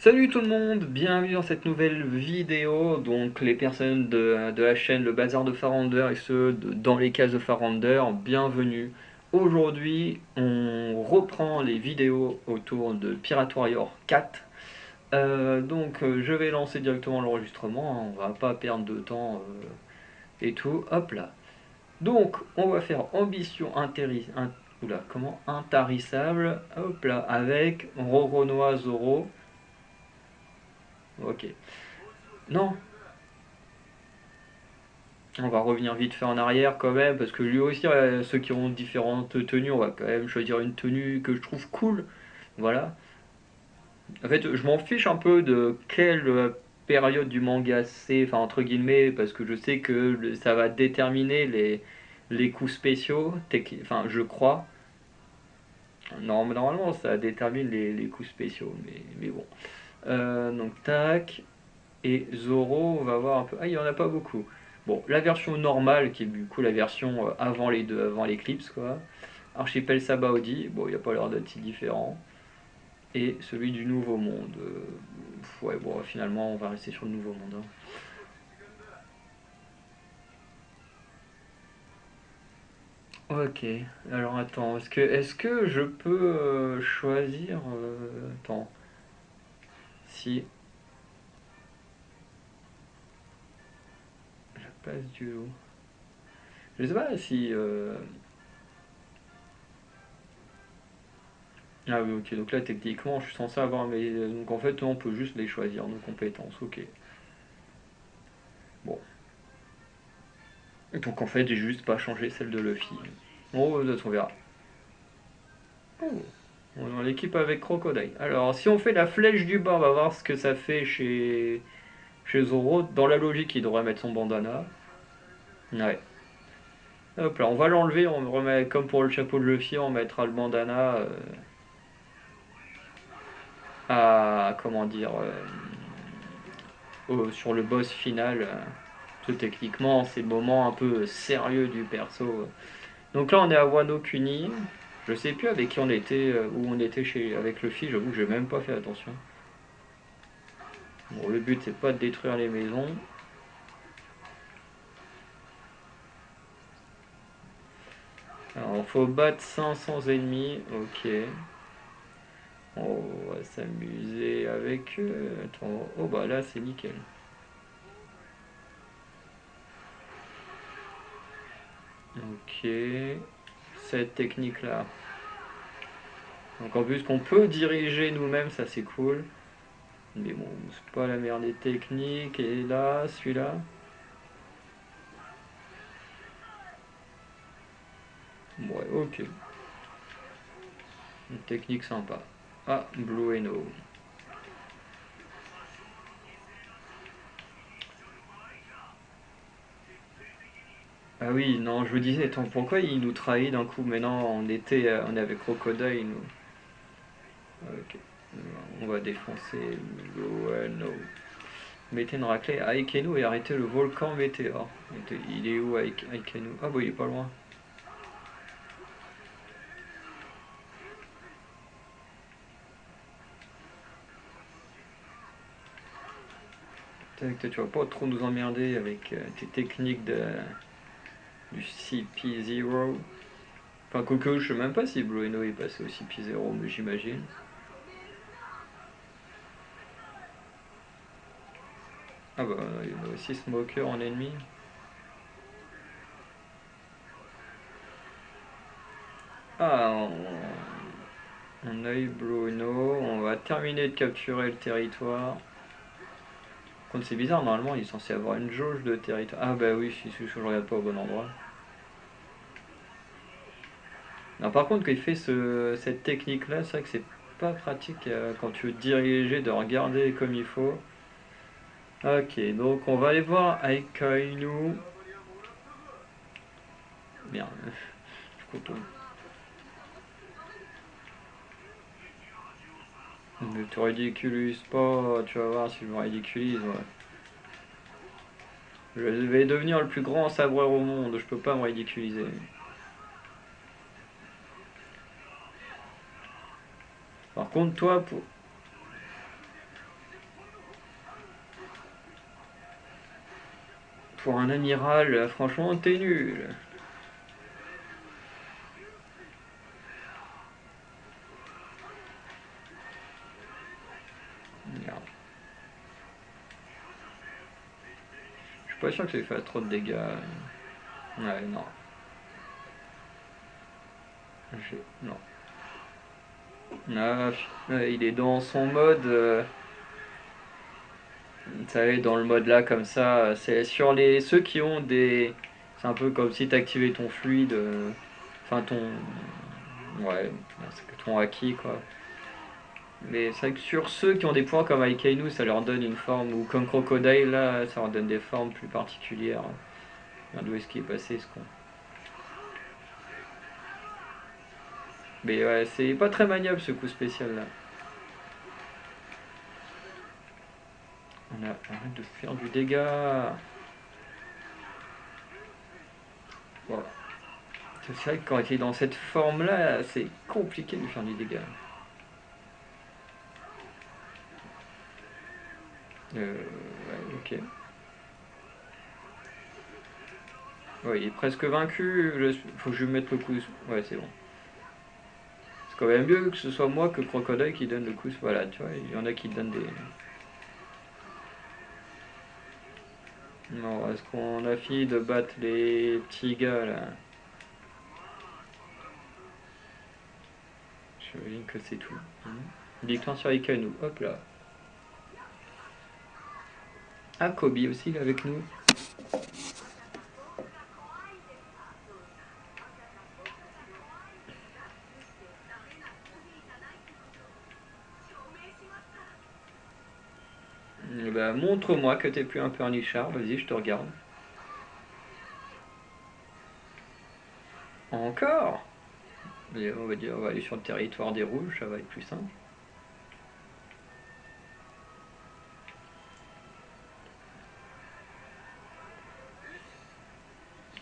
Salut tout le monde, bienvenue dans cette nouvelle vidéo. Donc les personnes de la chaîne Le Bazar de Farander et ceux dans les cases de Farander, bienvenue. Aujourd'hui, on reprend les vidéos autour de Pirate Warrior 4. Je vais lancer directement l'enregistrement, hein, on va pas perdre de temps et tout. Hop là. Donc on va faire ambition intarissable. Hop là, avec Roronoa Zoro. Ok. Non, on va revenir vite fait en arrière quand même, parce que lui aussi, ceux qui ont différentes tenues, on va quand même choisir une tenue que je trouve cool. Voilà. En fait, je m'en fiche un peu de quelle période du manga c'est, enfin entre guillemets, parce que je sais que ça va déterminer les coups spéciaux, enfin je crois. Normalement, ça détermine les coups spéciaux, mais bon. Donc tac. Et Zoro, on va voir un peu. Ah, il n'y en a pas beaucoup. Bon, la version normale, qui est du coup la version avant les deux, avant l'Eclipse, quoi. Archipel Sabaody, bon, il n'y a pas l'air d'être si différent. Et celui du Nouveau Monde. Ouais, bon, finalement, on va rester sur le Nouveau Monde, hein. Ok, alors attends, est-ce que je peux choisir. Attends, si. La place du loup. Je sais pas si. Ah oui, ok, donc là techniquement je suis censé avoir mes. Donc en fait, on peut juste les choisir, nos compétences, ok. Bon, donc en fait, j'ai juste pas changé celle de Luffy. Oh, on verra. Oh, on est dans l'équipe avec Crocodile. Alors, si on fait la flèche du bas, on va voir ce que ça fait chez Zoro. Dans la logique, il devrait mettre son bandana. Ouais. Hop là, on va l'enlever, on remet comme pour le chapeau de Luffy, on mettra le bandana à, comment dire, sur le boss final. Tout techniquement, c'est le moment un peu sérieux du perso. Donc là, on est à Wano Kuni. Je sais plus avec qui on était, où on était avec Luffy, j'avoue que j'ai même pas fait attention. Bon, le but c'est pas de détruire les maisons. Alors, faut battre 500 ennemis, ok. On va s'amuser avec eux. Attends, oh bah là c'est nickel. Ok, cette technique là. Donc en plus qu'on peut diriger nous-mêmes, ça c'est cool. Mais bon, c'est pas la meilleure des techniques. Et là, celui-là. Ouais, ok. Une technique sympa. Ah, Blue Eno. Ah oui, non, je vous disais, attends, pourquoi il nous trahit d'un coup? Maintenant, on est avec Crocodile, nous. Ok. On va défoncer Blue Eno. Mettez une raclée à Aikenu et arrêtez le volcan météore. Il est où Aikenu? Ah bah il est pas loin. Tac, tu vas pas trop nous emmerder avec tes techniques du CP0. Enfin, Coco, je sais même pas si Blue Eno est passé au CP0, mais j'imagine. Ah bah, il y a aussi Smoker en ennemi. Ah, on a eu Bruno, on va terminer de capturer le territoire. Contre c'est bizarre, normalement il est censé avoir une jauge de territoire. Ah bah oui, si je regarde pas au bon endroit. Non, par contre, quand il fait cette technique là, c'est vrai que c'est pas pratique quand tu veux diriger de regarder comme il faut. Ok, donc on va aller voir Aikainu. Merde, je contourne. Ne te ridiculise pas, tu vas voir si je me ridiculise. Ouais. Je vais devenir le plus grand sabreur au monde, je peux pas me ridiculiser. Par contre, toi, Pour un amiral, franchement, t'es nul. Merde. Je suis pas sûr que ça lui fasse trop de dégâts. Ouais, non. Non. Ah, il est dans son mode. Vous savez, dans le mode là, comme ça, c'est sur les ceux qui ont des. C'est un peu comme si t'activais ton fluide. Enfin, ton. Ouais, c'est que ton haki, quoi. Mais c'est vrai que sur ceux qui ont des points comme Aikainu, ça leur donne une forme, ou comme Crocodile, là, ça leur donne des formes plus particulières. D'où est-ce qu'il est passé ce con. Mais ouais, c'est pas très maniable ce coup spécial là. Arrête de faire du dégât. Voilà. C'est vrai que quand il est dans cette forme là, c'est compliqué de lui faire du dégât. Ouais, ok. Ouais, il est presque vaincu. Faut que je lui mette le coup. Ouais, c'est bon. C'est quand même mieux que ce soit moi que Crocodile qui donne le coup. Voilà, tu vois, il y en a qui donnent des. Non, est-ce qu'on a fini de battre les petits gars là? J'imagine que c'est tout. Victoire sur Ikainu, hop là. Ah, Kobe aussi, il est avec nous. Bah, montre-moi que t'es plus un pleurnichard, vas-y, je te regarde. Encore? Et on va dire, on va aller sur le territoire des rouges, ça va être plus simple.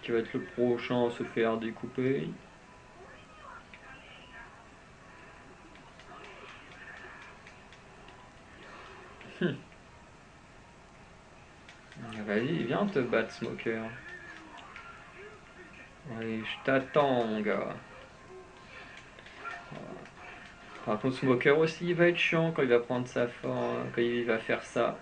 Qui va être le prochain à se faire découper. Vas-y, viens te battre, Smoker. Oui, je t'attends, mon gars. Par contre, Smoker aussi, il va être chiant quand il va prendre sa forme, quand il va faire ça.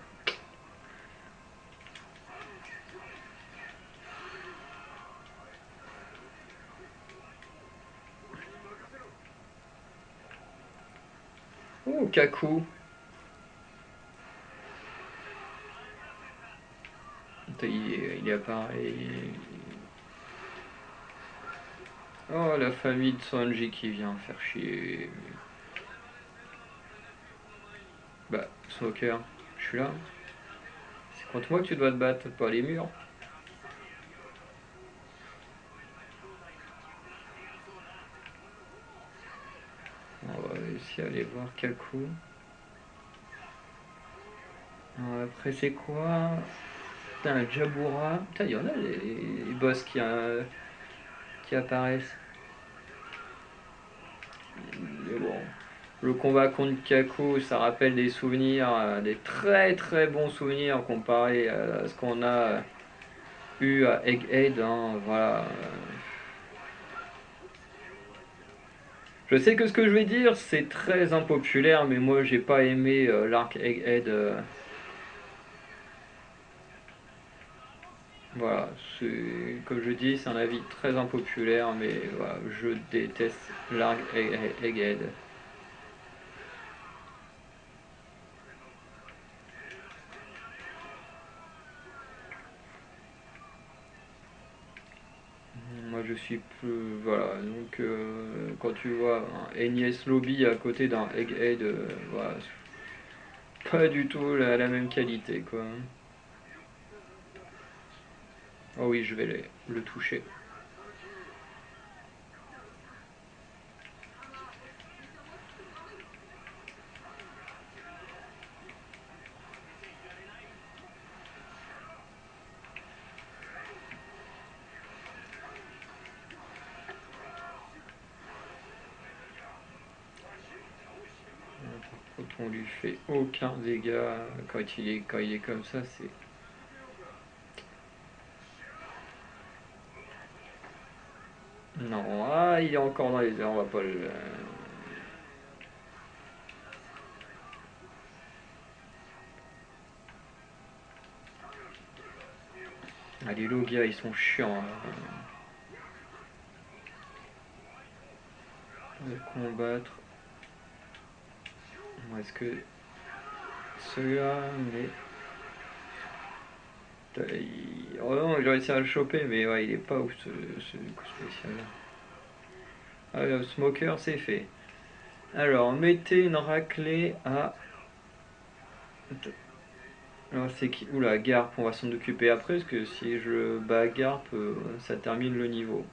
Oh, Kaku. Il est appareil. Oh, la famille de Sanji qui vient faire chier. Bah, Smoker, je suis là. C'est contre moi que tu dois te battre, pas les murs. On va essayer d'aller voir Kaku. Après, c'est quoi? Putain, Jabura. Putain, il y en a les boss qui apparaissent. Mais bon. Le combat contre Kaku, ça rappelle des souvenirs, des très très bons souvenirs comparé à ce qu'on a eu à Egghead. Hein, voilà. Je sais que ce que je vais dire, c'est très impopulaire, mais moi j'ai pas aimé l'arc Egghead. Voilà, comme je dis, c'est un avis très impopulaire, mais voilà, je déteste l'arc Egghead. Moi je suis plus. Voilà, donc quand tu vois un Enies Lobby à côté d'un Egghead, voilà, c'est pas du tout la même qualité quoi. Oh oui, je vais le toucher. Quand on lui fait aucun dégât, quand il est comme ça, c'est. Non, ah, il est encore dans les airs, on va pas le... Ah, les Logia, ils sont chiants, hein. De combattre. Bon, est-ce que celui-là, mais... Oh non, j'ai réussi à le choper, mais ouais, il est pas ouf ce coup spécial. Ah, le smoker, c'est fait. Alors, mettez une raclée à... Alors, c'est qui? Oula, Garp, on va s'en occuper après, parce que si je bats Garp, ça termine le niveau.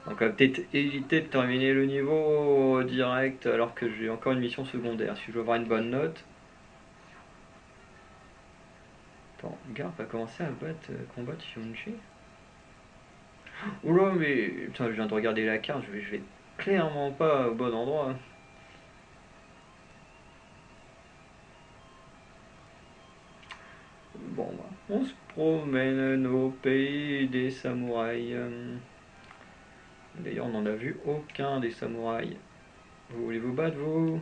Donc, on va peut-être éviter de terminer le niveau direct, alors que j'ai encore une mission secondaire. Si je veux avoir une bonne note... Attends, Garp a commencé à combattre Yunji. Oula, mais... Putain, je viens de regarder la carte, je vais clairement pas au bon endroit. Bon, bah, on se promène au pays des samouraïs. D'ailleurs, on n'en a vu aucun des samouraïs. Vous voulez vous battre, vous?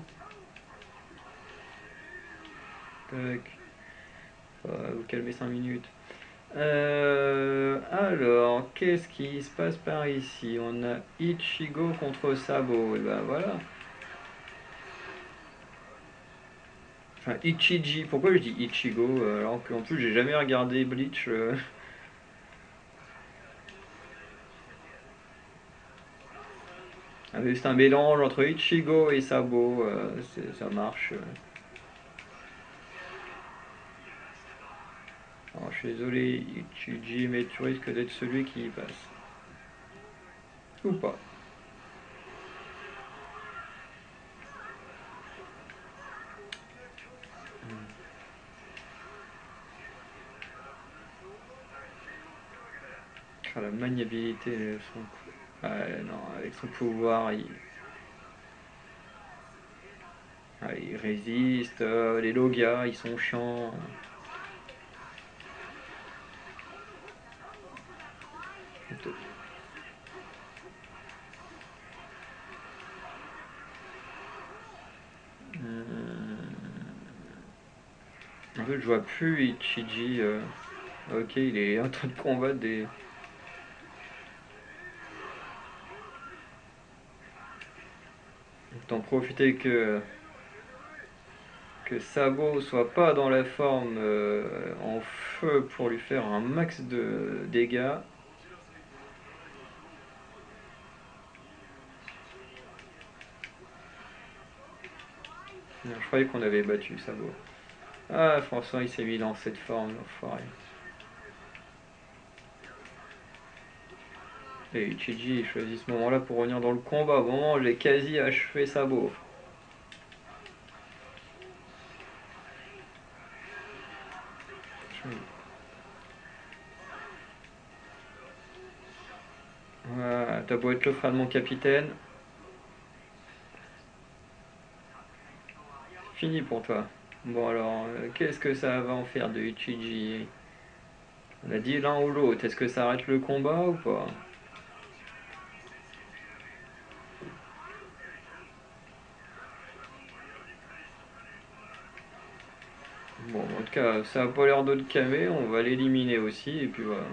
Tac. Vous calmez 5 minutes. Alors, qu'est-ce qui se passe par ici? On a Ichigo contre Sabo. Et ben voilà. Enfin, Ichiji. Pourquoi je dis Ichigo alors qu'en plus j'ai jamais regardé Bleach. Ah, mais c'est un mélange entre Ichigo et Sabo. Ça marche. Alors, je suis désolé, Ichiji, mais tu risques d'être celui qui y passe. Ou pas. Ah, la maniabilité, non, avec son pouvoir, il résiste. Les Logia, ils sont chiants. En fait, je vois plus Ichiji. Ok, il est en train de combattre des. Autant profiter que Sabo soit pas dans la forme en feu pour lui faire un max de dégâts. Je croyais qu'on avait battu Sabo. Ah, François, il s'est mis dans cette forme, l'enfoiré. Et Ichiji choisit ce moment-là pour revenir dans le combat. Au moment où j'ai quasi achevé Sabo. Voilà, t'as beau être le frère de mon capitaine. Fini pour toi. Bon alors, qu'est-ce que ça va en faire de Ichiji? On a dit l'un ou l'autre. Est-ce que ça arrête le combat ou pas? Bon, en tout cas, ça a pas l'air de le calmer. On va l'éliminer aussi. Et puis voilà.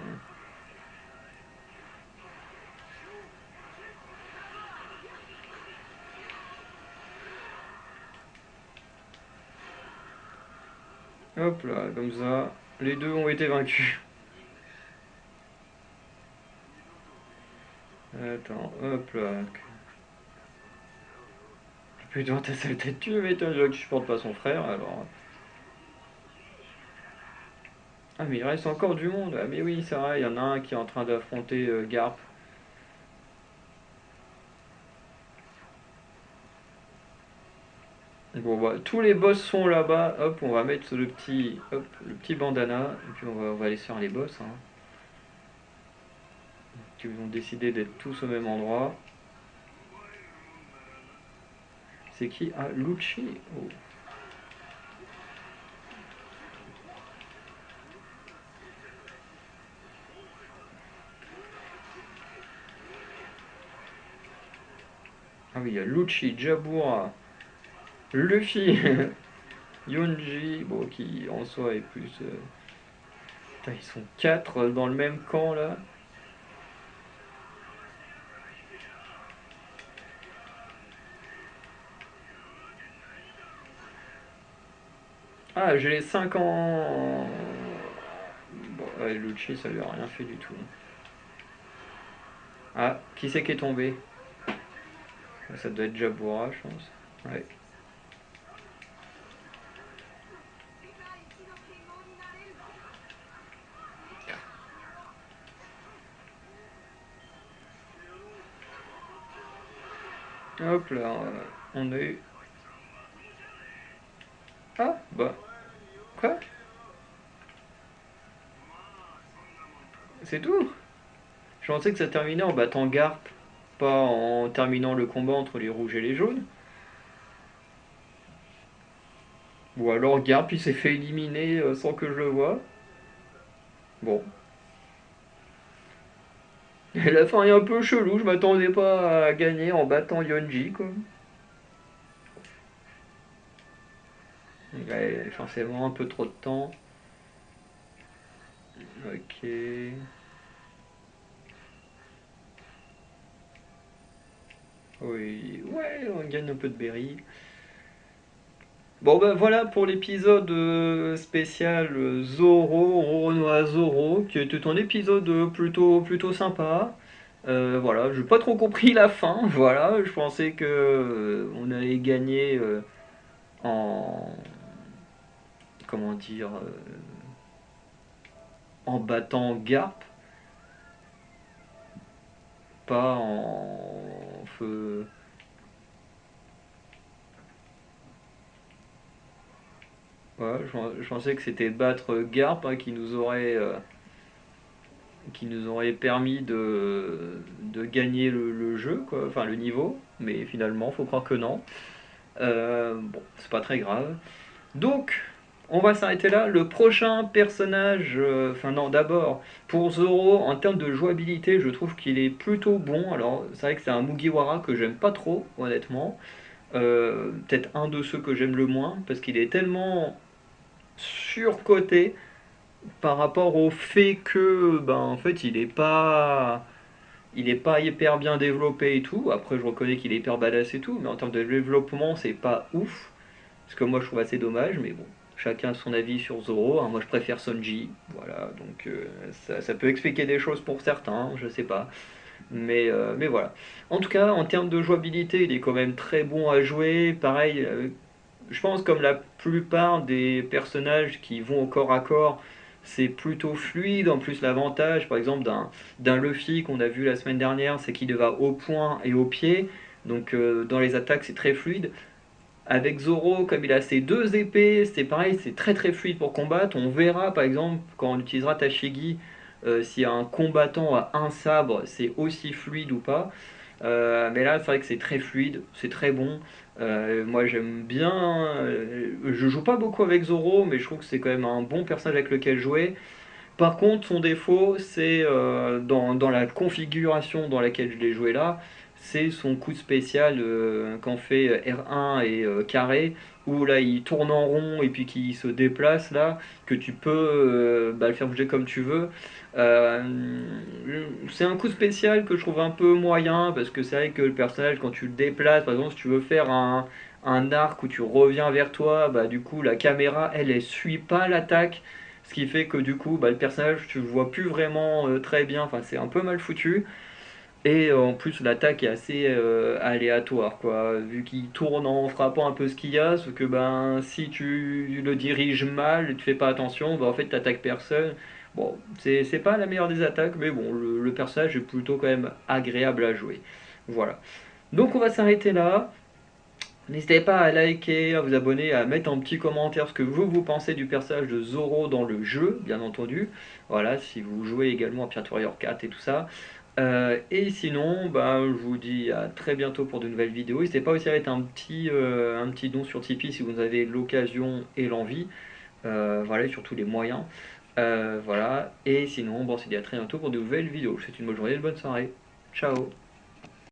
Hop là, comme ça. Les deux ont été vaincus. Attends, hop là. Putain, ta sale tête, tu m'étonnes déjà que tu supportes pas son frère, alors. Ah, mais il reste encore du monde. Ah, mais oui, c'est vrai, il y en a un qui est en train d'affronter Garp. Bon, bah, tous les boss sont là-bas. Hop, on va mettre le petit bandana. Et puis on va aller se faire les boss, hein, qui ont décidé d'être tous au même endroit. C'est qui? Ah, Lucci. Oh. Ah oui, il y a Lucci, Jabura, Luffy, Yonji, bon, qui en soi est plus. Putain, ils sont 4 dans le même camp là. Ah, j'ai les 5 ans. Bon, ouais, Lucci, ça lui a rien fait du tout. Ah, qui c'est qui est tombé? Ça doit être Jabura, je pense. Ouais. Hop là, on a eu. Ah, bah, quoi? C'est tout? Je pensais que ça terminait en battant Garp, pas en terminant le combat entre les rouges et les jaunes. Ou alors Garp il s'est fait éliminer sans que je le vois. Bon. Et la fin est un peu chelou, je m'attendais pas à gagner en battant Yonji quoi. Ouais, forcément un peu trop de temps. Ok. Oui, ouais, on gagne un peu de berry. Bon ben voilà pour l'épisode spécial Zoro, Renoir Zoro, qui était un épisode plutôt sympa. Voilà, j'ai pas trop compris la fin, voilà, je pensais que on allait gagner en comment dire en battant Garp, pas en feu. Ouais, je pensais que c'était battre Garp hein, qui nous aurait permis de gagner le jeu, quoi, enfin le niveau, mais finalement, faut croire que non. Bon, c'est pas très grave. Donc, on va s'arrêter là. Le prochain personnage, enfin non, d'abord, pour Zoro, en termes de jouabilité, je trouve qu'il est plutôt bon. Alors, c'est vrai que c'est un Mugiwara que j'aime pas trop, honnêtement. Peut-être un de ceux que j'aime le moins, parce qu'il est tellement surcoté par rapport au fait que, ben, en fait, il est pas hyper bien développé et tout. Après, je reconnais qu'il est hyper badass et tout, mais en termes de développement, c'est pas ouf. Ce que moi je trouve assez dommage, mais bon, chacun a son avis sur Zoro. Hein. Moi je préfère Sonji, voilà, donc ça peut expliquer des choses pour certains, je sais pas. Mais voilà. En tout cas, en termes de jouabilité, il est quand même très bon à jouer. Pareil, je pense comme la plupart des personnages qui vont au corps à corps, c'est plutôt fluide. En plus, l'avantage, par exemple, d'un Luffy qu'on a vu la semaine dernière, c'est qu'il va au point et au pied. Donc dans les attaques, c'est très fluide. Avec Zoro, comme il a ses deux épées, c'est pareil, c'est très très fluide pour combattre. On verra par exemple quand on utilisera Tashigi, si un combattant a un sabre, c'est aussi fluide ou pas. Mais là, c'est vrai que c'est très fluide, c'est très bon. Moi j'aime bien. Je joue pas beaucoup avec Zoro, mais je trouve que c'est quand même un bon personnage avec lequel jouer. Par contre, son défaut, c'est dans la configuration dans laquelle je l'ai joué là, c'est son coup spécial quand on fait R1 et carré, où là il tourne en rond et puis qu'il se déplace là, que tu peux le faire bouger comme tu veux. Euh, c'est un coup spécial que je trouve un peu moyen, parce que c'est vrai que le personnage, quand tu le déplaces, par exemple, si tu veux faire un arc où tu reviens vers toi, bah du coup la caméra elle suit pas l'attaque. Ce qui fait que du coup, bah, le personnage, tu le vois plus vraiment très bien. Enfin, c'est un peu mal foutu. Et en plus, l'attaque est assez aléatoire, quoi. Vu qu'il tourne en frappant un peu ce qu'il y a, sauf que ben, si tu le diriges mal et tu fais pas attention, bah, en fait, t'attaques personne. Bon, c'est pas la meilleure des attaques, mais bon, le personnage est plutôt quand même agréable à jouer. Voilà. Donc, on va s'arrêter là. N'hésitez pas à liker, à vous abonner, à mettre un petit commentaire ce que vous pensez du personnage de Zoro dans le jeu, bien entendu. Voilà, si vous jouez également à Pirate Warrior 4 et tout ça. Et sinon, bah, je vous dis à très bientôt pour de nouvelles vidéos. N'hésitez pas aussi à mettre un petit don sur Tipeee si vous avez l'occasion et l'envie. Voilà, et surtout les moyens. Voilà, et sinon, bon, on se dit à très bientôt pour de nouvelles vidéos. Je vous souhaite une bonne journée, une bonne soirée. Ciao.